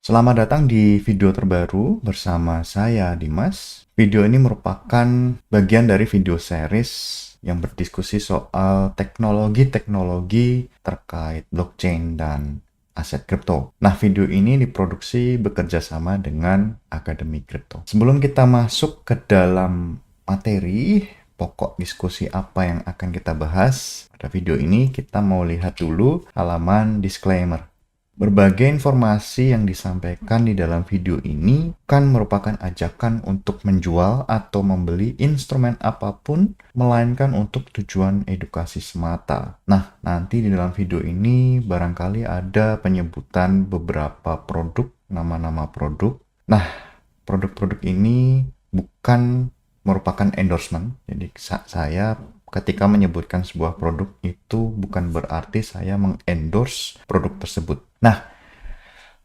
Selamat datang di video terbaru bersama saya Dimas. Video ini merupakan bagian dari video series yang berdiskusi soal teknologi-teknologi terkait blockchain dan aset kripto. Nah, video ini diproduksi bekerja sama dengan Akademi Kripto. Sebelum kita masuk ke dalam materi, pokok diskusi apa yang akan kita bahas pada video ini, kita mau lihat dulu halaman disclaimer. Berbagai informasi yang disampaikan di dalam video ini kan merupakan ajakan untuk menjual atau membeli instrumen apapun, melainkan untuk tujuan edukasi semata. Nah, nanti di dalam video ini barangkali ada penyebutan beberapa produk, nama-nama produk. Nah, produk-produk ini bukan merupakan endorsement, jadi saya ketika menyebutkan sebuah produk itu bukan berarti saya mengendorse produk tersebut. Nah,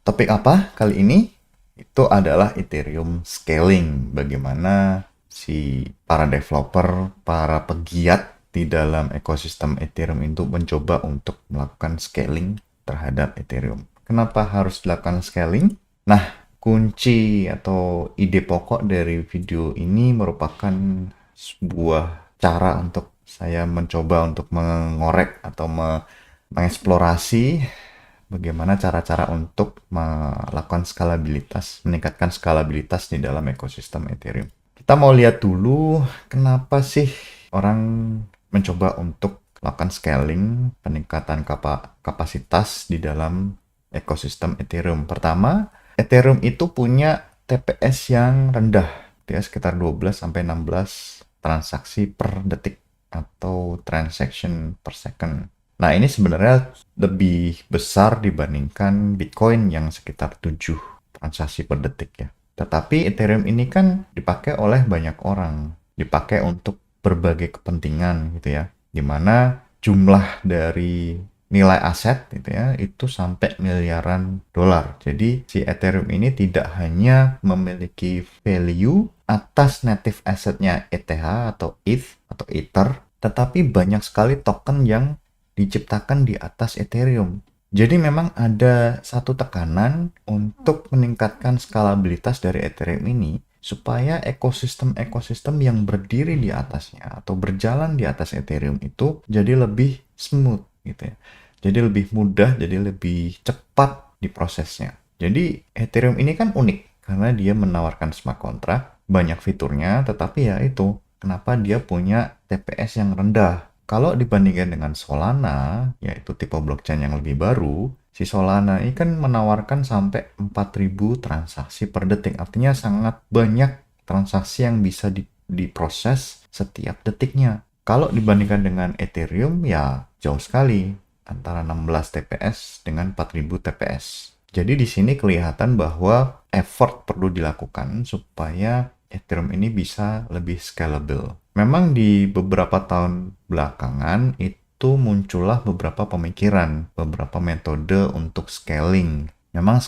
topik apa kali ini? Itu adalah Ethereum scaling. Bagaimana si para developer, para pegiat di dalam ekosistem Ethereum itu mencoba untuk melakukan scaling terhadap Ethereum. Kenapa harus dilakukan scaling? Nah, kunci atau ide pokok dari video ini merupakan sebuah cara untuk saya mencoba untuk mengorek atau mengeksplorasi bagaimana cara-cara untuk melakukan skalabilitas, meningkatkan skalabilitas di dalam ekosistem Ethereum. Kita mau lihat dulu kenapa sih orang mencoba untuk melakukan scaling, peningkatan kapasitas di dalam ekosistem Ethereum. Pertama, Ethereum itu punya TPS yang rendah, ya sekitar 12-16 transaksi per detik atau transaction per second. Nah, ini sebenarnya lebih besar dibandingkan Bitcoin yang sekitar 7 transaksi per detik ya. Tetapi Ethereum ini kan dipakai oleh banyak orang, dipakai untuk berbagai kepentingan gitu ya. Dimana jumlah dari nilai aset gitu ya, itu sampai miliaran dolar. Jadi si Ethereum ini tidak hanya memiliki value atas native assetnya ETH atau ETH atau Ether, tetapi banyak sekali token yang diciptakan di atas Ethereum. Jadi memang ada satu tekanan untuk meningkatkan skalabilitas dari Ethereum ini supaya ekosistem-ekosistem yang berdiri di atasnya atau berjalan di atas Ethereum itu jadi lebih smooth gitu ya. Jadi lebih mudah, jadi lebih cepat diprosesnya. Jadi Ethereum ini kan unik karena dia menawarkan smart contract, banyak fiturnya, tetapi ya itu kenapa dia punya TPS yang rendah. Kalau dibandingkan dengan Solana, yaitu tipe blockchain yang lebih baru, si Solana ini kan menawarkan sampai 4.000 transaksi per detik. Artinya sangat banyak transaksi yang bisa diproses setiap detiknya. Kalau dibandingkan dengan Ethereum, ya jauh sekali. Antara 16 TPS dengan 4.000 TPS. Jadi di sini kelihatan bahwa effort perlu dilakukan supaya Ethereum ini bisa lebih scalable. Memang di beberapa tahun belakangan itu muncullah beberapa pemikiran, beberapa metode untuk scaling. Memang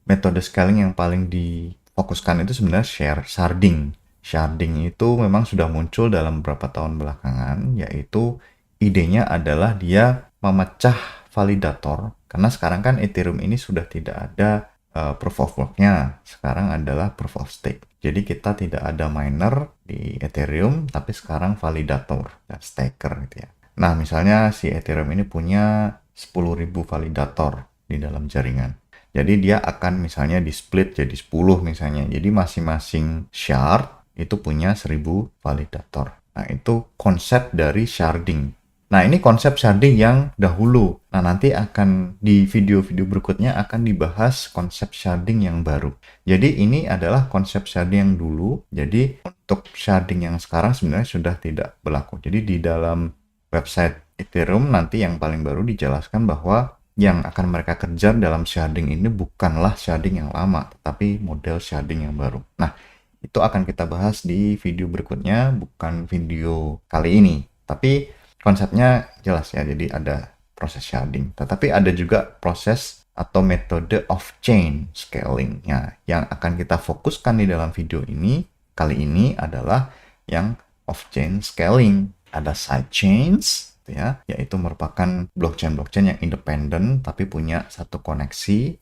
metode scaling yang paling difokuskan itu sebenarnya sharding. Sharding itu memang sudah muncul dalam beberapa tahun belakangan, yaitu idenya adalah dia memecah validator. Karena sekarang kan Ethereum ini sudah tidak ada proof of work-nya, sekarang adalah proof of stake. Jadi kita tidak ada miner di Ethereum, tapi sekarang validator dan staker gitu ya. Nah, misalnya si Ethereum ini punya 10.000 validator di dalam jaringan. Jadi dia akan misalnya di split jadi 10 misalnya. Jadi masing-masing shard itu punya 1.000 validator. Nah, itu konsep dari sharding. Nah, ini konsep sharding yang dahulu. Nah, nanti akan di video-video berikutnya akan dibahas konsep sharding yang baru. Jadi, ini adalah konsep sharding yang dulu. Jadi, untuk sharding yang sekarang sebenarnya sudah tidak berlaku. Jadi, di dalam website Ethereum nanti yang paling baru dijelaskan bahwa yang akan mereka kejar dalam sharding ini bukanlah sharding yang lama, tetapi model sharding yang baru. Nah, itu akan kita bahas di video berikutnya, bukan video kali ini. Tapi konsepnya jelas ya, jadi ada proses sharding. Tetapi ada juga proses atau metode off-chain scaling. Yang akan kita fokuskan di dalam video ini, kali ini adalah yang off-chain scaling. Ada sidechains, ya, yaitu merupakan blockchain-blockchain yang independen tapi punya satu koneksi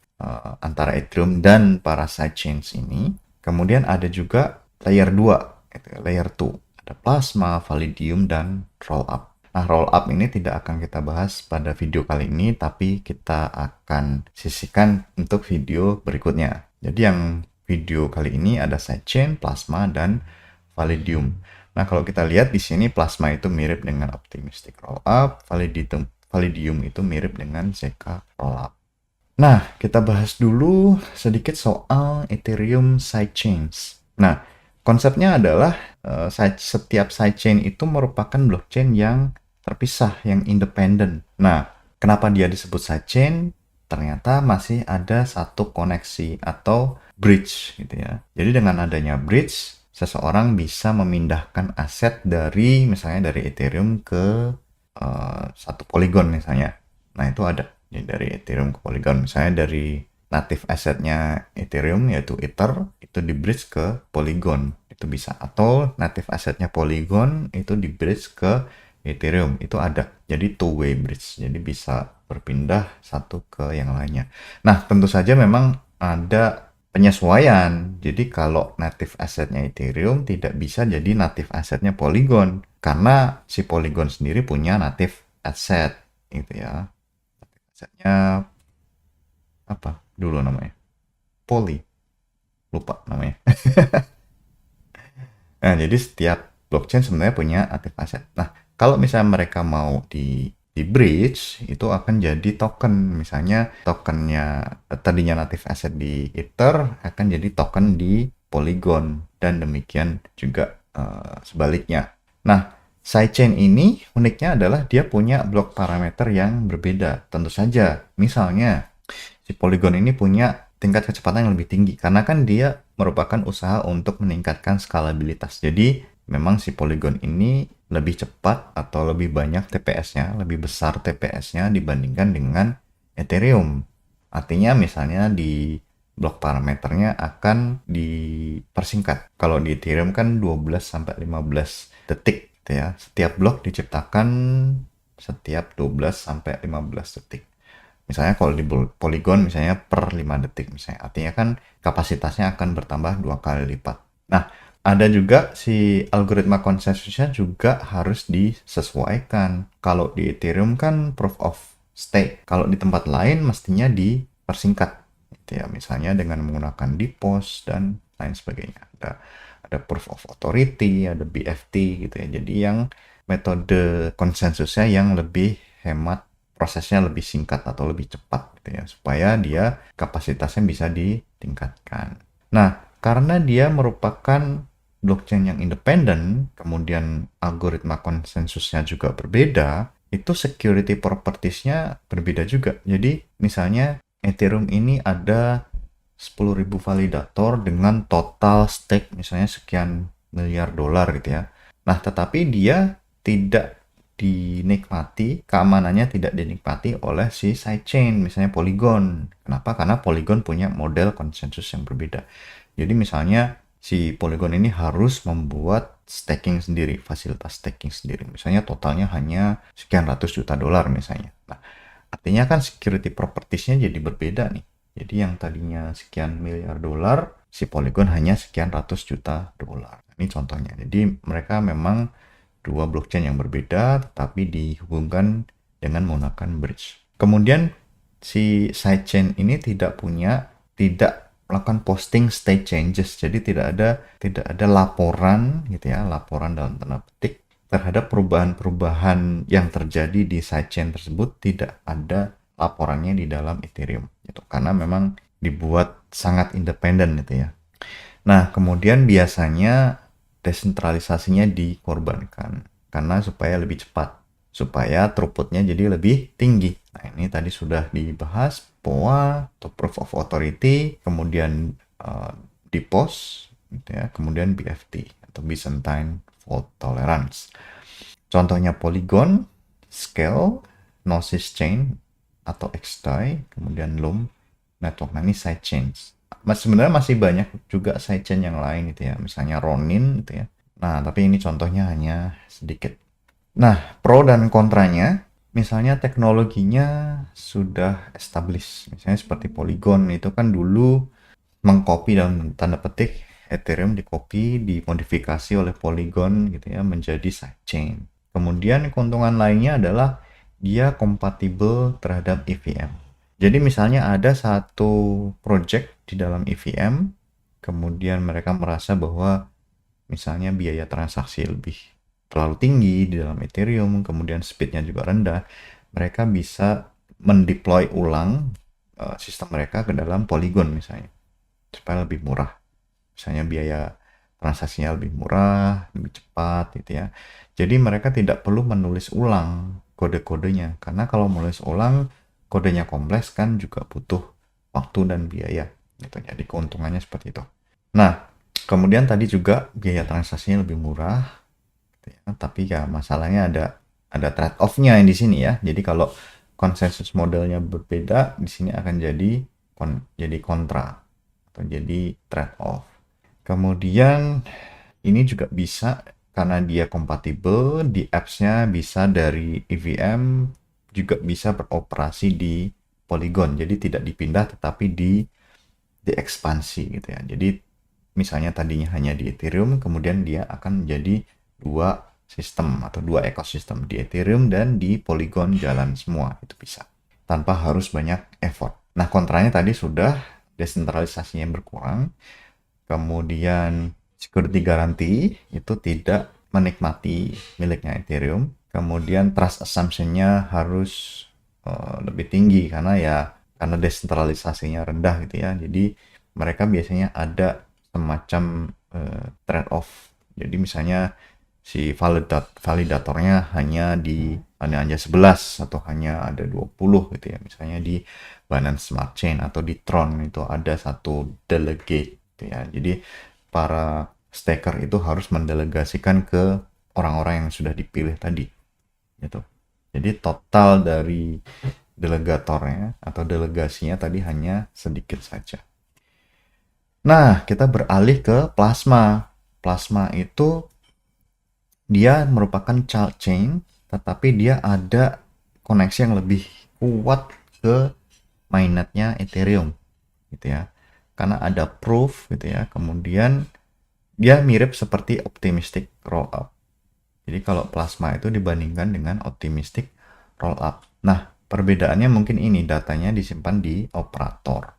antara Ethereum dan para sidechains ini. Kemudian ada juga layer 2, gitu ya, layer 2. Ada Plasma, Validium, dan Rollup. Nah, Rollup ini tidak akan kita bahas pada video kali ini, tapi kita akan sisihkan untuk video berikutnya. Jadi yang video kali ini ada sidechain, Plasma, dan Validium. Nah, kalau kita lihat di sini Plasma itu mirip dengan Optimistic Rollup, Validium itu mirip dengan ZK Rollup. Nah, kita bahas dulu sedikit soal Ethereum sidechains. Nah, konsepnya adalah setiap sidechain itu merupakan blockchain yang terpisah, yang independen. Nah, kenapa dia disebut sidechain? Ternyata masih ada satu koneksi atau bridge gitu ya. Jadi dengan adanya bridge, seseorang bisa memindahkan aset dari misalnya dari Ethereum ke satu Polygon misalnya. Nah, itu ada. Jadi dari Ethereum ke Polygon, misalnya dari native assetnya Ethereum yaitu Ether itu di bridge ke Polygon, itu bisa. Atau native assetnya Polygon itu di bridge ke Ethereum, itu ada. Jadi two way bridge, jadi bisa berpindah satu ke yang lainnya. Nah, tentu saja memang ada penyesuaian. Jadi kalau native assetnya Ethereum tidak bisa jadi native assetnya Polygon karena si Polygon sendiri punya native asset gitu ya. Asetnya apa dulu namanya? Poly. Lupa namanya. Nah, jadi setiap blockchain sebenarnya punya native asset. Nah, kalau misalnya mereka mau di bridge, itu akan jadi token. Misalnya tokennya tadinya native asset di Ether akan jadi token di Polygon. Dan demikian juga sebaliknya. Nah, sidechain ini uniknya adalah dia punya blok parameter yang berbeda. Tentu saja, misalnya si Polygon ini punya tingkat kecepatan yang lebih tinggi karena kan dia merupakan usaha untuk meningkatkan skalabilitas. Jadi memang si Polygon ini lebih cepat atau lebih banyak TPS-nya, lebih besar TPS-nya dibandingkan dengan Ethereum. Artinya misalnya di blok parameternya akan dipersingkat. Kalau di Ethereum kan 12 sampai 15 detik gitu ya. Setiap blok diciptakan setiap 12 sampai 15 detik. Misalnya kalau di Polygon misalnya per 5 detik misalnya. Artinya kan kapasitasnya akan bertambah 2 kali lipat. Nah, ada juga si algoritma konsensusnya juga harus disesuaikan. Kalau di Ethereum kan proof of stake. Kalau di tempat lain mestinya dipersingkat. Gitu ya. Misalnya dengan menggunakan DPoS dan lain sebagainya. Ada proof of authority, ada BFT gitu ya. Jadi yang metode konsensusnya yang lebih hemat, prosesnya lebih singkat atau lebih cepat gitu ya, supaya dia kapasitasnya bisa ditingkatkan. Nah, karena dia merupakan blockchain yang independen, kemudian algoritma konsensusnya juga berbeda, itu security propertiesnya berbeda juga. Jadi, misalnya Ethereum ini ada 10.000 validator dengan total stake misalnya sekian miliar dolar gitu ya. Nah, tetapi dia tidak dinikmati, keamanannya tidak dinikmati oleh si sidechain, misalnya Polygon. Kenapa? Karena Polygon punya model konsensus yang berbeda. Jadi misalnya si Polygon ini harus membuat staking sendiri, fasilitas staking sendiri. Misalnya totalnya hanya sekian ratus juta dolar misalnya. Nah, artinya kan security propertiesnya jadi berbeda nih. Jadi yang tadinya sekian miliar dolar, si Polygon hanya sekian ratus juta dolar. Ini contohnya. Jadi mereka memang dua blockchain yang berbeda, tetapi dihubungkan dengan menggunakan bridge. Kemudian si sidechain ini tidak melakukan posting state changes. Jadi tidak ada laporan gitu ya, laporan dalam tanda petik terhadap perubahan-perubahan yang terjadi di sidechain tersebut, tidak ada laporannya di dalam Ethereum gitu. Karena memang dibuat sangat independen gitu ya. Nah, kemudian biasanya desentralisasinya dikorbankan karena supaya lebih cepat, supaya throughputnya jadi lebih tinggi. Nah, ini tadi sudah dibahas POA atau Proof of Authority, kemudian DPoS, gitu ya, kemudian BFT atau Byzantine Fault Tolerance. Contohnya Polygon, Scale, Gnosis Chain atau XDAI, kemudian Loom Network. Nah, ini sidechains. Sebenarnya masih banyak juga sidechain yang lain gitu ya, misalnya Ronin gitu ya. Nah, tapi ini contohnya hanya sedikit. Nah, pro dan kontranya misalnya teknologinya sudah established, misalnya seperti Polygon itu kan dulu mengcopy dalam tanda petik Ethereum, dikopi, dimodifikasi oleh Polygon gitu ya menjadi sidechain. Kemudian keuntungan lainnya adalah dia kompatibel terhadap EVM. Jadi misalnya ada satu project di dalam EVM, kemudian mereka merasa bahwa misalnya biaya transaksi lebih terlalu tinggi di dalam Ethereum, kemudian speednya juga rendah, mereka bisa mendeploy ulang sistem mereka ke dalam Polygon misalnya, supaya lebih murah. Misalnya biaya transaksinya lebih murah, lebih cepat gitu ya. Jadi mereka tidak perlu menulis ulang kode-kodenya, karena kalau menulis ulang kodenya kompleks kan juga butuh waktu dan biaya gitu. Jadi keuntungannya seperti itu. Nah, kemudian tadi juga biaya transaksinya lebih murah gitu ya. Tapi ya masalahnya ada trade off-nya di sini ya. Jadi kalau konsensus modelnya berbeda, di sini akan jadi kontra atau jadi trade off. Kemudian ini juga bisa karena dia kompatibel di apps-nya, bisa dari EVM, juga bisa beroperasi di Polygon. Jadi tidak dipindah tetapi diekspansi gitu ya. Jadi misalnya tadinya hanya di Ethereum, kemudian dia akan menjadi dua sistem atau dua ekosistem di Ethereum dan di Polygon jalan semua, itu bisa tanpa harus banyak effort. Nah, kontranya tadi sudah desentralisasinya berkurang, kemudian security guarantee itu tidak menikmati miliknya Ethereum, kemudian trust assumption-nya harus lebih tinggi karena desentralisasinya rendah gitu ya. Jadi mereka biasanya ada semacam trade off. Jadi misalnya si validatornya hanya 11 atau hanya ada 20 gitu ya. Misalnya di Binance Smart Chain atau di Tron itu ada satu delegate gitu ya. Jadi para staker itu harus mendelegasikan ke orang-orang yang sudah dipilih tadi gitu. Jadi total dari delegatornya atau delegasinya tadi hanya sedikit saja. Nah, kita beralih ke plasma. Plasma itu dia merupakan child chain, tetapi dia ada koneksi yang lebih kuat ke mainnetnya Ethereum gitu ya. Karena ada proof gitu ya. Kemudian dia mirip seperti optimistic rollup. Jadi kalau plasma itu dibandingkan dengan optimistic rollup. Nah, perbedaannya mungkin ini, datanya disimpan di operator.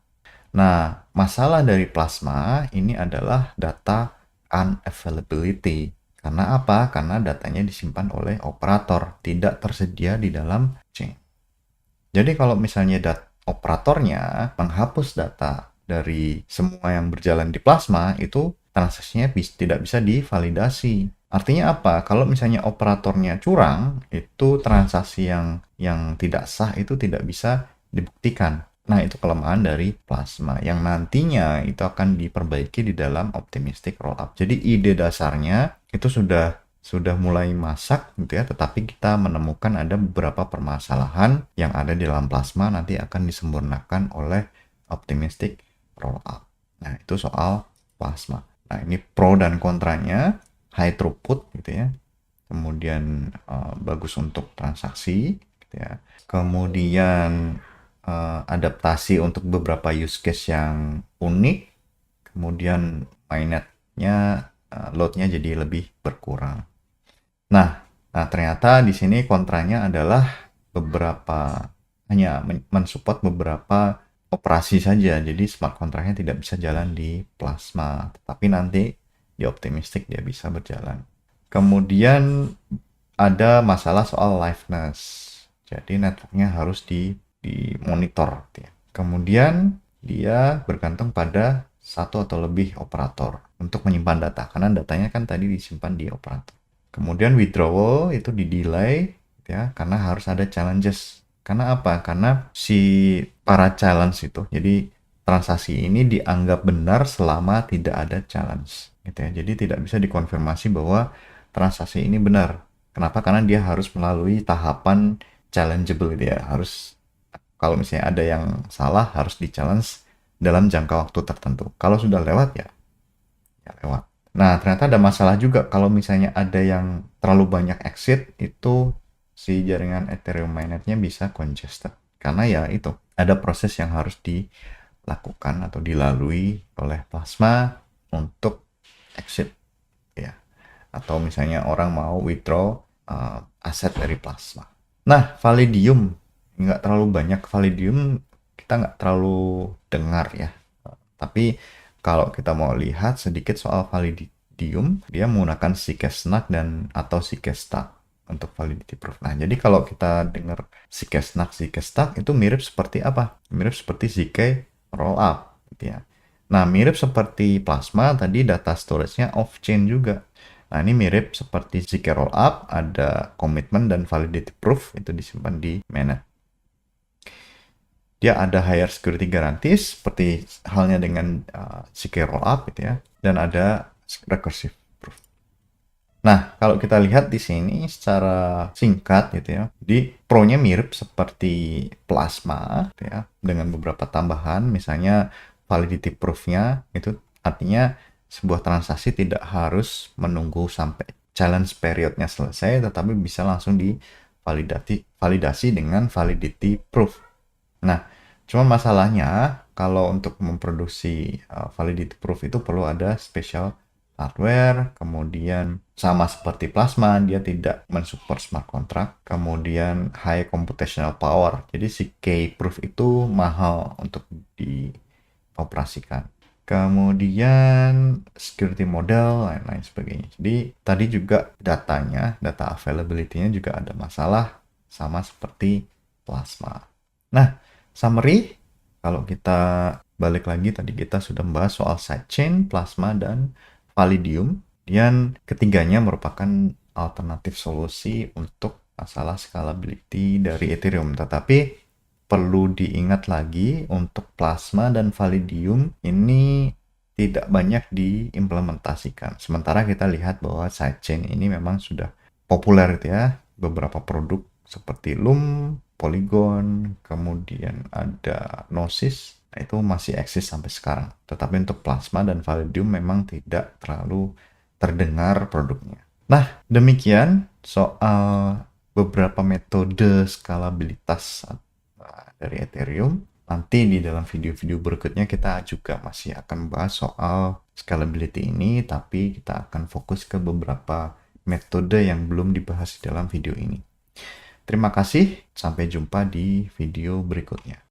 Nah, masalah dari plasma ini adalah data unavailability. Karena apa? Karena datanya disimpan oleh operator, tidak tersedia di dalam chain. Jadi kalau misalnya operatornya menghapus data dari semua yang berjalan di plasma, itu transaksinya tidak bisa divalidasi. Artinya apa? Kalau misalnya operatornya curang, itu transaksi yang tidak sah itu tidak bisa dibuktikan. Nah, itu kelemahan dari plasma yang nantinya itu akan diperbaiki di dalam optimistic rollup. Jadi ide dasarnya itu sudah mulai masak gitu ya, tetapi kita menemukan ada beberapa permasalahan yang ada di dalam plasma nanti akan disempurnakan oleh optimistic rollup. Nah, itu soal plasma. Nah, ini pro dan kontranya, high throughput gitu ya. Kemudian bagus untuk transaksi gitu ya. Kemudian adaptasi untuk beberapa use case yang unik. Kemudian mainnetnya loadnya jadi lebih berkurang. Nah, ternyata di sini kontranya adalah hanya mensupport beberapa operasi saja. Jadi smart contract-nya tidak bisa jalan di plasma, tetapi nanti di optimistic dia bisa berjalan. Kemudian ada masalah soal liveness. Jadi networknya harus dimonitor. Kemudian dia bergantung pada satu atau lebih operator untuk menyimpan data, karena datanya kan tadi disimpan di operator. Kemudian withdrawal itu di-delay ya, karena harus ada challenges. Karena apa? Karena si para challenge itu, jadi transaksi ini dianggap benar selama tidak ada challenge gitu ya. Jadi tidak bisa dikonfirmasi bahwa transaksi ini benar. Kenapa? Karena dia harus melalui tahapan challengeable gitu ya. Harus, kalau misalnya ada yang salah, harus di-challenge dalam jangka waktu tertentu. Kalau sudah lewat ya lewat. Nah, ternyata ada masalah juga kalau misalnya ada yang terlalu banyak exit, itu si jaringan Ethereum mainnetnya bisa congested. Karena ya itu, ada proses yang harus dilakukan atau dilalui oleh Plasma untuk exit ya. Atau misalnya orang mau withdraw aset dari Plasma. Nah, Validium nggak terlalu banyak. Validium kita nggak terlalu dengar ya. Tapi kalau kita mau lihat sedikit soal Validium, dia menggunakan Zk-SNAK dan atau Zk-STAK untuk validity proof. Nah, jadi kalau kita dengar Zk-SNAK, Zk-STAK itu mirip seperti apa? Mirip seperti Zk rollup gitu ya. Nah, mirip seperti Plasma tadi data storage-nya off-chain juga. Nah, ini mirip seperti Zk rollup, ada komitmen dan validity proof itu disimpan di mainnet. Dia ada higher security guarantees seperti halnya dengan Zk rollup gitu ya, dan ada recursive proof. Nah, kalau kita lihat di sini secara singkat gitu ya, di pro-nya mirip seperti Plasma gitu ya, dengan beberapa tambahan, misalnya validity proof-nya itu artinya sebuah transaksi tidak harus menunggu sampai challenge period-nya selesai, tetapi bisa langsung validasi dengan validity proof. Nah, cuma masalahnya kalau untuk memproduksi validity proof itu perlu ada special hardware, kemudian sama seperti Plasma, dia tidak mensupport smart contract, kemudian high computational power. Jadi si K-proof itu mahal untuk dioperasikan. Kemudian security model, lain-lain sebagainya. Jadi tadi juga datanya, data availability-nya juga ada masalah sama seperti Plasma. Nah, summary, kalau kita balik lagi tadi kita sudah membahas soal sidechain, Plasma, dan Validium. Dan ketiganya merupakan alternatif solusi untuk masalah scalability dari Ethereum. Tetapi perlu diingat lagi untuk Plasma dan Validium ini tidak banyak diimplementasikan. Sementara kita lihat bahwa sidechain ini memang sudah populer gitu ya. Beberapa produk seperti Loom, Polygon, kemudian ada Gnosis, itu masih eksis sampai sekarang. Tetapi untuk Plasma dan Validium memang tidak terlalu terdengar produknya. Nah, demikian soal beberapa metode skalabilitas dari Ethereum. Nanti di dalam video-video berikutnya kita juga masih akan membahas soal scalability ini, tapi kita akan fokus ke beberapa metode yang belum dibahas di dalam video ini. Terima kasih, sampai jumpa di video berikutnya.